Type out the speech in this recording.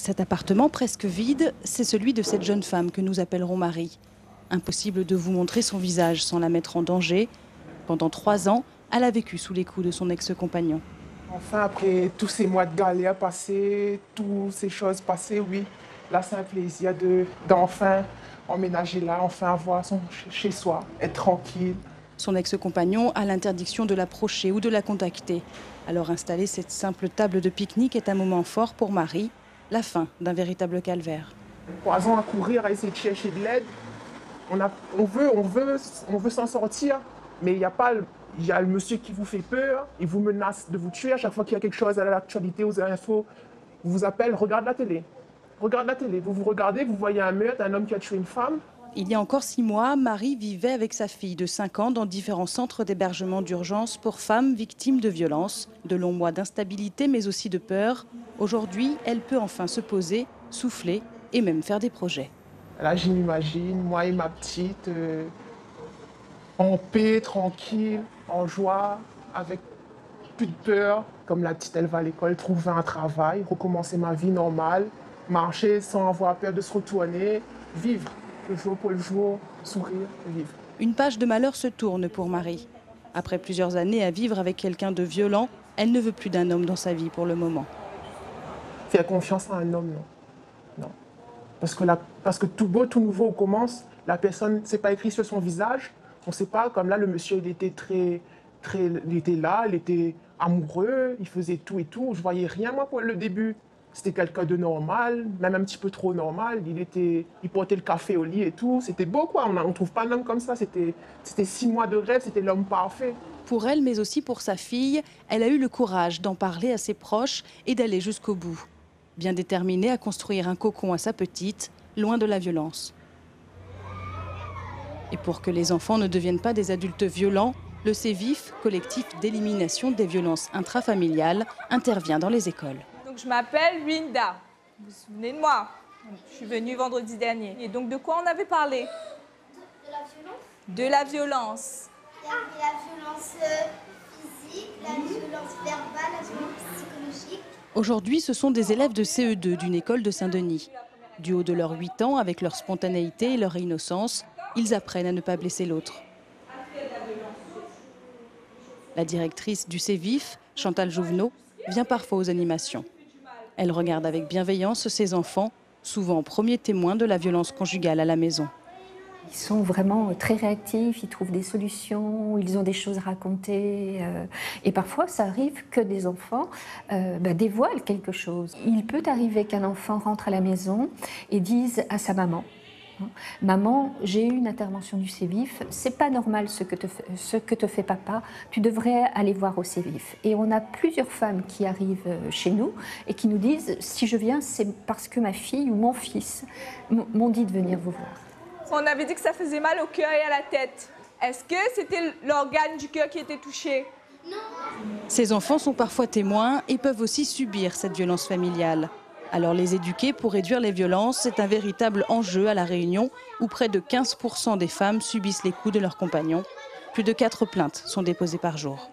Cet appartement presque vide, c'est celui de cette jeune femme que nous appellerons Marie. Impossible de vous montrer son visage sans la mettre en danger. Pendant 3 ans, elle a vécu sous les coups de son ex-compagnon. Enfin, après tous ces mois de galère passés, toutes ces choses passées, oui, là c'est un plaisir d'enfin emménager là, enfin avoir son chez soi, être tranquille. Son ex-compagnon a l'interdiction de l'approcher ou de la contacter. Alors installer cette simple table de pique-nique est un moment fort pour Marie, la fin d'un véritable calvaire. 3 ans à courir, à essayer de chercher de l'aide. On veut s'en sortir, mais il y a le monsieur qui vous fait peur, il vous menace de vous tuer. À chaque fois qu'il y a quelque chose à l'actualité, aux infos, il vous appelle, regarde la télé. Regarde la télé. Vous regardez, vous voyez un meurtre, un homme qui a tué une femme. Il y a encore 6 mois, Marie vivait avec sa fille de 5 ans dans différents centres d'hébergement d'urgence pour femmes victimes de violences. De longs mois d'instabilité, mais aussi de peur. Aujourd'hui, elle peut enfin se poser, souffler et même faire des projets. Là, je m'imagine, moi et ma petite, en paix, tranquille, en joie, avec plus de peur. Comme la petite, elle va à l'école, trouver un travail, recommencer ma vie normale, marcher sans avoir peur de se retourner, vivre le jour pour le jour, sourire, vivre. Une page de malheur se tourne pour Marie. Après plusieurs années à vivre avec quelqu'un de violent, elle ne veut plus d'un homme dans sa vie pour le moment. Faire confiance à un homme, non. Non. Parce que tout beau, tout nouveau, on commence. La personne, c'est pas écrit sur son visage. On ne sait pas, comme là, le monsieur, il était il était là, il était amoureux, il faisait tout et tout. Je voyais rien, moi, pour le début. C'était quelqu'un de normal, même un petit peu trop normal. Il portait le café au lit et tout. C'était beau, quoi. On ne trouve pas un homme comme ça. C'était 6 mois de rêve, c'était l'homme parfait. Pour elle, mais aussi pour sa fille, elle a eu le courage d'en parler à ses proches et d'aller jusqu'au bout. Bien déterminée à construire un cocon à sa petite, loin de la violence. Et pour que les enfants ne deviennent pas des adultes violents, le CEVIF, collectif d'élimination des violences intrafamiliales, intervient dans les écoles. Donc je m'appelle Winda, vous vous souvenez de moi? Je suis venue vendredi dernier. Et donc de quoi on avait parlé? De la violence. De la violence. Il y avait la violence physique, la violence verbale, la violence psychologique. Aujourd'hui, ce sont des élèves de CE2 d'une école de Saint-Denis. Du haut de leurs 8 ans, avec leur spontanéité et leur innocence, ils apprennent à ne pas blesser l'autre. La directrice du CEVIF, Chantal Jouvenot, vient parfois aux animations. Elle regarde avec bienveillance ses enfants, souvent premiers témoins de la violence conjugale à la maison. Ils sont vraiment très réactifs, ils trouvent des solutions, ils ont des choses à raconter. Et parfois, ça arrive que des enfants dévoilent quelque chose. Il peut arriver qu'un enfant rentre à la maison et dise à sa maman: maman, j'ai eu une intervention du CEVIF, c'est pas normal ce que te fait papa, tu devrais aller voir au CEVIF. Et on a plusieurs femmes qui arrivent chez nous et qui nous disent: si je viens, c'est parce que ma fille ou mon fils m'ont dit de venir vous voir. On avait dit que ça faisait mal au cœur et à la tête. Est-ce que c'était l'organe du cœur qui était touché? Non. Ces enfants sont parfois témoins et peuvent aussi subir cette violence familiale. Alors les éduquer pour réduire les violences, c'est un véritable enjeu à La Réunion, où près de 15% des femmes subissent les coups de leurs compagnons. Plus de 4 plaintes sont déposées par jour.